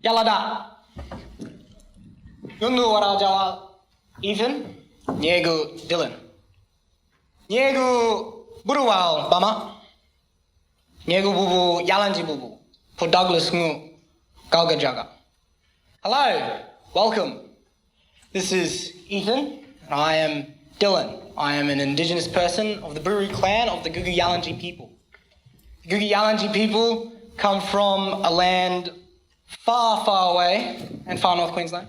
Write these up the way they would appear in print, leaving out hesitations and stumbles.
Yalada. Yundu Warajawa Ethan. Niegu Dylan. Niegu Buruwal Bama. Niegu Bubu Yalanji Bubu. For Douglas Ngu Galgajaga. Hello, welcome. This is Ethan, and I am Dylan. I am an Indigenous person of the Brewery clan of the Gugu Yalanji people. The Gugu Yalanji people come from a land far, far away in far north Queensland.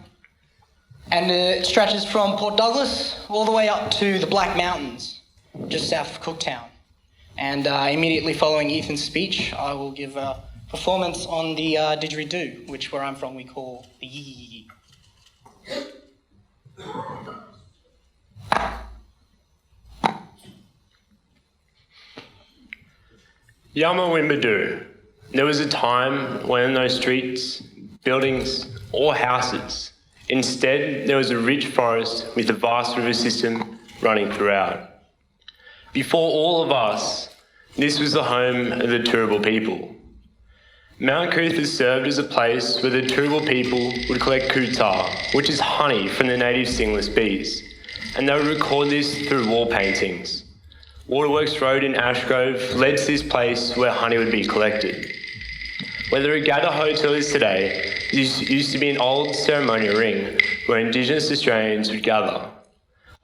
And it stretches from Port Douglas all the way up to the Black Mountains, just south of Cooktown. And immediately following Ethan's speech, I will give a performance on the didgeridoo, which where I'm from we call the yee. Yama Wimbadoo. There was a time when no streets, buildings, or houses. Instead, there was a rich forest with a vast river system running throughout. Before all of us, this was the home of the Turrbal people. Mount Coot served as a place where the Turrbal people would collect kutar, which is honey from the native stingless bees, and they would record this through wall paintings. Waterworks Road in Ashgrove led to this place where honey would be collected. Where the Regatta Hotel is today, this used to be an old ceremonial ring where Indigenous Australians would gather.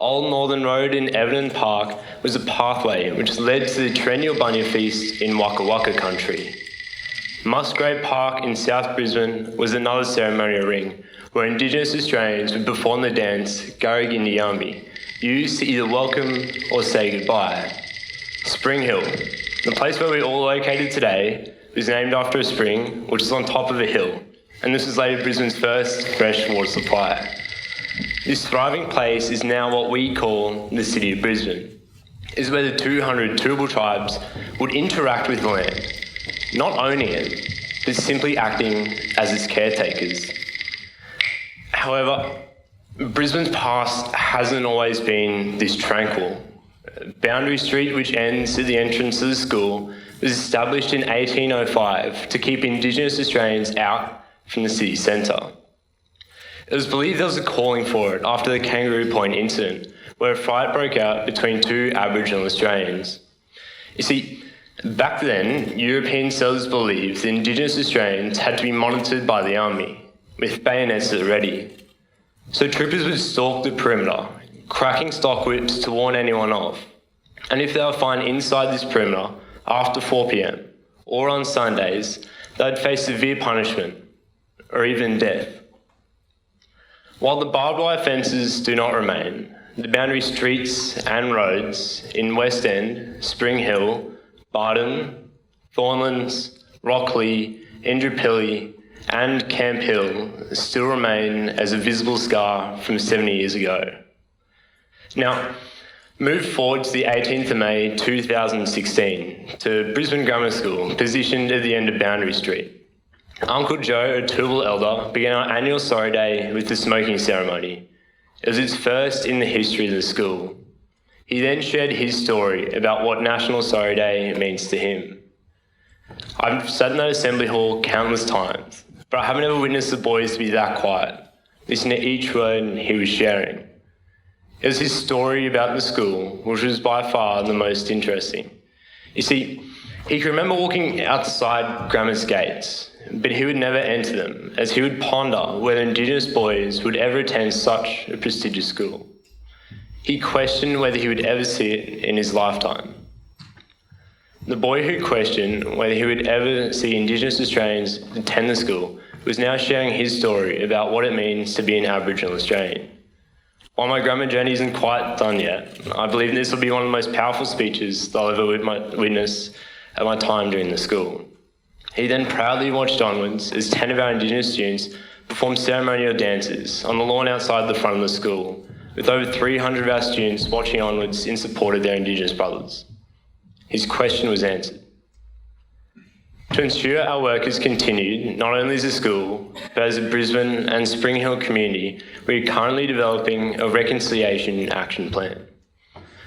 Old Northern Road in Everton Park was a pathway which led to the Triennial Bunya Feast in Waka Waka country. Musgrave Park in South Brisbane was another ceremonial ring where Indigenous Australians would perform the dance Garrigindiyambi, used to either welcome or say goodbye. Spring Hill, the place where we're all located today, was named after a spring which is on top of a hill, and this was later Brisbane's first fresh water supply. This thriving place is now what we call the City of Brisbane. It is where the 200 Turrbal tribes would interact with the land, not owning it, but simply acting as its caretakers. However, Brisbane's past hasn't always been this tranquil. Boundary Street, which ends at the entrance of the school, was established in 1805 to keep Indigenous Australians out from the city centre. It was believed there was a calling for it after the Kangaroo Point incident, where a fight broke out between two Aboriginal Australians. You see, back then, European settlers believed that Indigenous Australians had to be monitored by the army, with bayonets at the ready. So troopers would stalk the perimeter, cracking stock whips to warn anyone off. And if they were found inside this perimeter after 4 p.m, or on Sundays, they'd face severe punishment, or even death. While the barbed wire fences do not remain, the boundary streets and roads in West End, Spring Hill, Barton, Thornlands, Rockley, Indooroopilly, and Camp Hill still remain as a visible scar from 70 years ago. Now, move forward to the 18th of May 2016 to Brisbane Grammar School, positioned at the end of Boundary Street. Uncle Joe, a Turrbal elder, began our annual Sorry Day with the smoking ceremony. It was its first in the history of the school. He then shared his story about what National Sorry Day means to him. I've sat in that assembly hall countless times, but I haven't ever witnessed the boys to be that quiet, listening to each word he was sharing. It was his story about the school, which was by far the most interesting. You see, he could remember walking outside Grammar's gates, but he would never enter them, as he would ponder whether Indigenous boys would ever attend such a prestigious school. He questioned whether he would ever see it in his lifetime. The boy who questioned whether he would ever see Indigenous Australians attend the school was now sharing his story about what it means to be an Aboriginal Australian. While my grammar journey isn't quite done yet, I believe this will be one of the most powerful speeches that I'll ever witness at my time during the school. He then proudly watched onwards as 10 of our Indigenous students performed ceremonial dances on the lawn outside the front of the school, with over 300 of our students watching onwards in support of their Indigenous brothers. His question was answered. To ensure our work is continued, not only as a school, but as a Brisbane and Spring Hill community, we are currently developing a reconciliation action plan.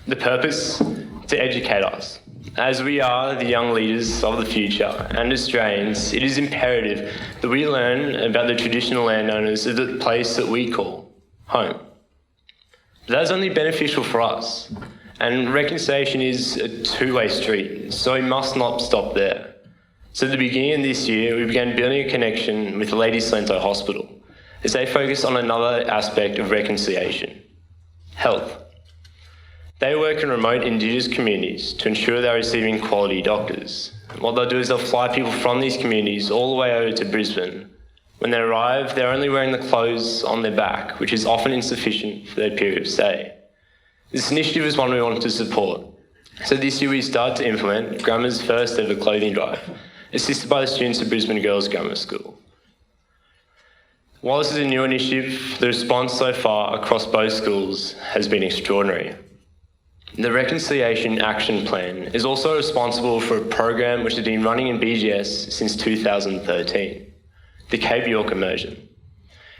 The purpose? To educate us, As we are the young leaders of the future and Australians, it is imperative that we learn about the traditional landowners of the place that we call home. That is only beneficial for us, and reconciliation is a two-way street, so we must not stop there. So at the beginning of this year, we began building a connection with the Ladies Lento Hospital as they focus on another aspect of reconciliation: health. They work in remote Indigenous communities to ensure they're receiving quality doctors. What they'll do is they'll fly people from these communities all the way over to Brisbane. When they arrive, they're only wearing the clothes on their back, which is often insufficient for their period of stay. This initiative is one we wanted to support. So this year we started to implement Grammar's first ever clothing drive, assisted by the students of Brisbane Girls Grammar School. While this is a new initiative, the response so far across both schools has been extraordinary. The Reconciliation Action Plan is also responsible for a program which has been running in BGS since 2013, the Cape York Immersion.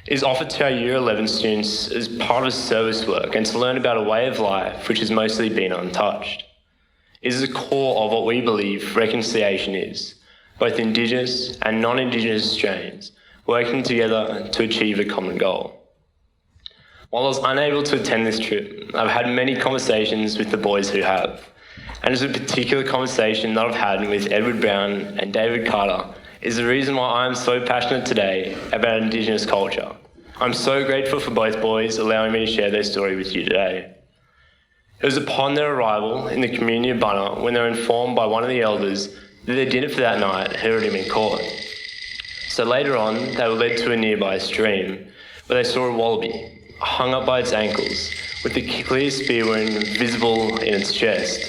It is offered to our Year 11 students as part of service work and to learn about a way of life which has mostly been untouched. It is the core of what we believe reconciliation is, both Indigenous and non-Indigenous Australians working together to achieve a common goal. While I was unable to attend this trip, I've had many conversations with the boys who have, and there's a particular conversation that I've had with Edward Brown and David Carter is the reason why I'm so passionate today about Indigenous culture. I'm so grateful for both boys allowing me to share their story with you today. It was upon their arrival in the community of Bunna when they were informed by one of the elders that their dinner for that night had already been caught. So later on, they were led to a nearby stream where they saw a wallaby hung up by its ankles, with the clear spear wound visible in its chest.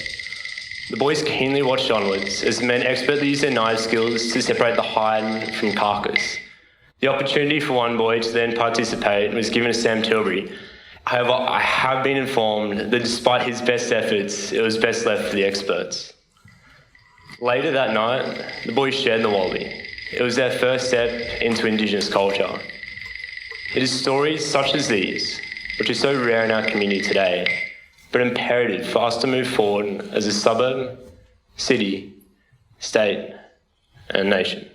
The boys keenly watched onwards as the men expertly used their knife skills to separate the hide from carcass. The opportunity for one boy to then participate was given to Sam Tilbury. However, I have been informed that despite his best efforts, it was best left for the experts. Later that night, the boys shared the wallaby. It was their first step into Indigenous culture. It is stories such as these, which are so rare in our community today, but imperative for us to move forward as a suburb, city, state, and nation.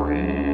We